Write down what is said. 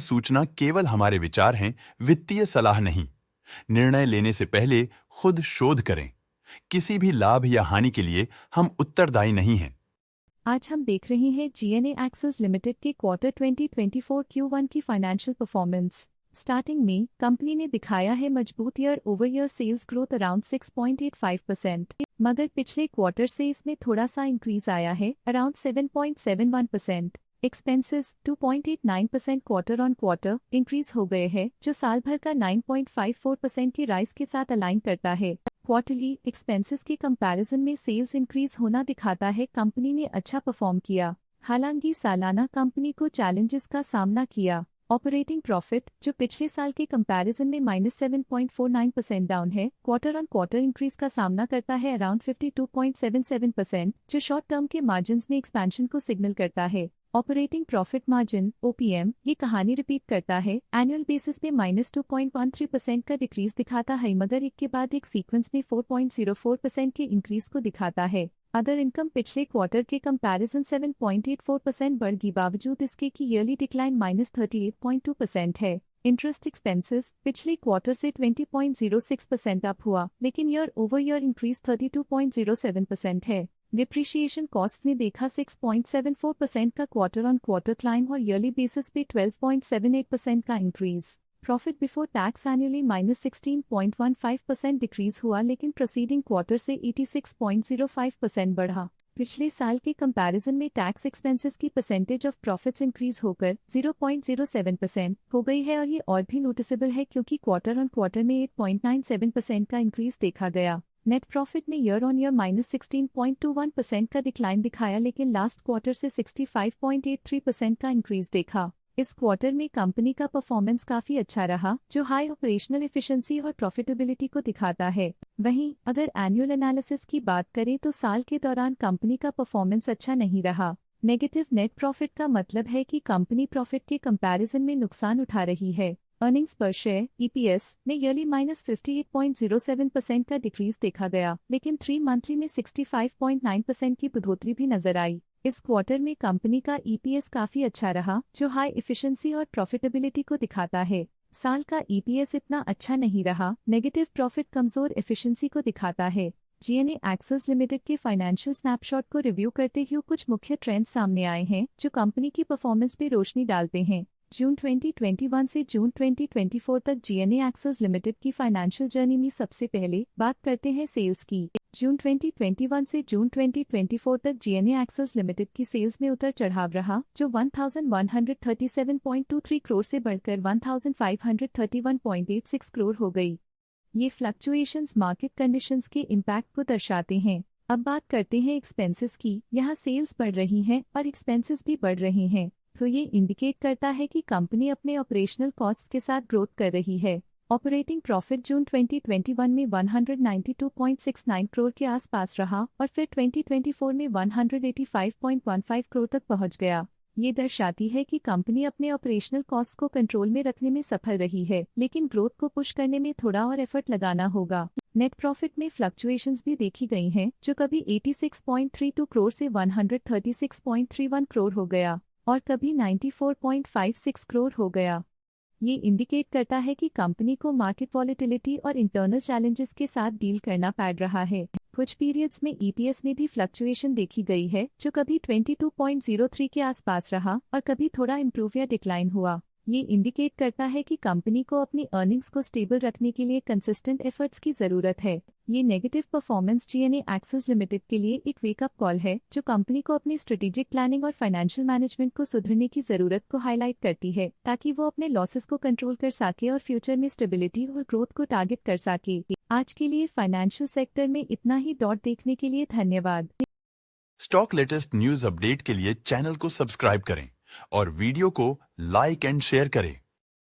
सूचना केवल हमारे विचार हैं, वित्तीय सलाह नहीं। निर्णय लेने से पहले खुद शोध करें। किसी भी लाभ या हानि के लिए हम उत्तरदायी नहीं हैं। आज हम देख रहे हैं जीएनए एक्सेस लिमिटेड के क्वार्टर 2024 Q1 की फाइनेंशियल परफॉर्मेंस। स्टार्टिंग में कंपनी ने दिखाया है मजबूत year over year sales growth around 6.85%, मगर पिछले क्वार्टर से इसमें थोड़ा सा इंक्रीज आया है around 7.71%। Expenses 2.89% quarter on quarter increase हो गए हैं, जो साल भर का 9.54% की राइज के साथ अलाइन करता है। क्वार्टरली एक्सपेंसेस के कंपैरिजन में सेल्स इंक्रीज होना दिखाता है कंपनी ने अच्छा परफॉर्म किया। हालांकि सालाना कंपनी को चैलेंजेस का सामना किया। ऑपरेटिंग प्रॉफिट, जो पिछले साल के कंपैरिजन में -7.49% डाउन है, क्वार्टर ऑन क्वार्टर इंक्रीज का सामना करता है अराउंड 52.77%, जो शॉर्ट टर्म के मार्जिन्स में एक्सपेंशन को सिग्नल करता है। ऑपरेटिंग प्रॉफिट मार्जिन (OPM) ये कहानी रिपीट करता है। एनुअल बेसिस पे -2.13% का डिक्रीज दिखाता है, मगर एक के बाद एक सीक्वेंस में 4.04% के इंक्रीज को दिखाता है। अदर इनकम पिछले क्वार्टर के कंपैरिजन 7.84% बढ़ गई, बावजूद इसके कि ईयरली डिक्लाइन -38.2% है। इंटरेस्ट एक्सपेंसेस पिछले क्वार्टर से 20.06% अप हुआ, लेकिन ईयर ओवर ईयर इंक्रीज 32.07% है। डिप्रिशिएशन कॉस्ट ने देखा 6.74% का क्वार्टर ऑन क्वार्टर क्लाइम और ईयरली बेसिस पे 12.78% का increase. Profit before tax annually -16.15% decrease हुआ, लेकिन प्रोसीडिंग क्वार्टर से 86.05% बढ़ा। पिछले साल के कंपैरिजन में टैक्स एक्सपेंसेस की परसेंटेज ऑफ प्रॉफिट्स इंक्रीज होकर 0.07% हो गई है, और ये और भी नोटिसेबल है क्योंकि क्वार्टर ऑन क्वार्टर में 8.97% का इंक्रीज देखा गया। नेट प्रॉफिट ने ईयर ऑन ईयर -16.21% का डिक्लाइन दिखाया, लेकिन लास्ट क्वार्टर से 65.83% का इंक्रीज देखा। इस क्वार्टर में कंपनी का परफॉर्मेंस काफी अच्छा रहा, जो हाई ऑपरेशनल एफिशिएंसी और प्रॉफिटेबिलिटी को दिखाता है। वहीं अगर एनुअल एनालिसिस की बात करें तो साल के दौरान कंपनी का परफॉर्मेंस अच्छा नहीं रहा। नेगेटिव नेट प्रॉफिट का मतलब है कि कंपनी प्रॉफिट के कंपैरिजन में नुकसान उठा रही है। अर्निंग्स पर शेयर (EPS) ने ईयरली -58.07% का डिक्रीज देखा गया, लेकिन 3 मंथली में 65.9% की बढ़ोतरी भी नजर आई। इस क्वार्टर में कंपनी का EPS काफी अच्छा रहा, जो हाई एफिशिएंसी और प्रॉफिटेबिलिटी को दिखाता है। साल का EPS इतना अच्छा नहीं रहा। नेगेटिव प्रॉफिट कमजोर एफिशिएंसी को दिखाता है। जीएनए एक्सेस लिमिटेड के फाइनेंशियल स्नैपशॉट को रिव्यू करते हुए कुछ मुख्य ट्रेंड्स सामने आए हैं, जो कंपनी की परफॉर्मेंस पे रोशनी डालते हैं। जून 2021 से जून 2024 तक जीएनए एक्सेस लिमिटेड की फाइनेंशियल जर्नी में सबसे पहले बात करते हैं सेल्स की। जून 2021 से जून 2024 तक जीएनए एक्सेस लिमिटेड की सेल्स में उतर चढ़ाव रहा, जो 1137.23 करोड़ से बढ़कर 1531.86 करोड़ हो गई। ये फ्लक्चुएशंस मार्केट कंडीशंस के इम्पैक्ट को दर्शाते हैं। अब बात करते हैं एक्सपेंसेस की। यहाँ सेल्स बढ़ रही हैं और एक्सपेंसेस भी बढ़ रहे हैं, तो ये इंडिकेट करता है कि कंपनी अपने ऑपरेशनल कॉस्ट के साथ ग्रोथ कर रही है। ऑपरेटिंग प्रॉफिट जून 2021 में 192.69 करोड़ के आसपास रहा और फिर 2024 में 185.15 करोड़ तक पहुंच गया। ये दर्शाती है कि कंपनी अपने ऑपरेशनल कॉस्ट को कंट्रोल में रखने में सफल रही है, लेकिन ग्रोथ को पुश करने में थोड़ा और एफर्ट लगाना होगा। नेट प्रॉफिट में फ्लक्चुएशंस भी देखी गई हैं, जो कभी 86.32 करोड़ से 136.31 करोड़ हो गया और कभी 94.56 करोड़ हो गया। ये इंडिकेट करता है कि कंपनी को मार्केट वॉलेटिलिटी और इंटरनल चैलेंजेस के साथ डील करना पड़ रहा है। कुछ पीरियड्स में EPS में भी फ्लक्चुएशन देखी गई है, जो कभी 22.03 के आसपास रहा और कभी थोड़ा इम्प्रूव या डिक्लाइन हुआ। ये इंडिकेट करता है कि कंपनी को अपनी अर्निंग्स को स्टेबल रखने के लिए कंसिस्टेंट एफर्ट्स की जरूरत है। ये negative performance GNA Axles limited के लिए एक वेकअप कॉल है, जो कंपनी को अपनी स्ट्रेटेजिक प्लानिंग और फाइनेंशियल मैनेजमेंट को सुधरने की जरूरत को हाईलाइट करती है, ताकि वो अपने लॉसेस को कंट्रोल कर सके और फ्यूचर में स्टेबिलिटी और ग्रोथ को टारगेट कर सके। आज के लिए फाइनेंशियल सेक्टर में इतना ही। देखने के लिए धन्यवाद। स्टॉक लेटेस्ट न्यूज अपडेट के लिए चैनल को सब्सक्राइब करें और वीडियो को लाइक एंड शेयर करें।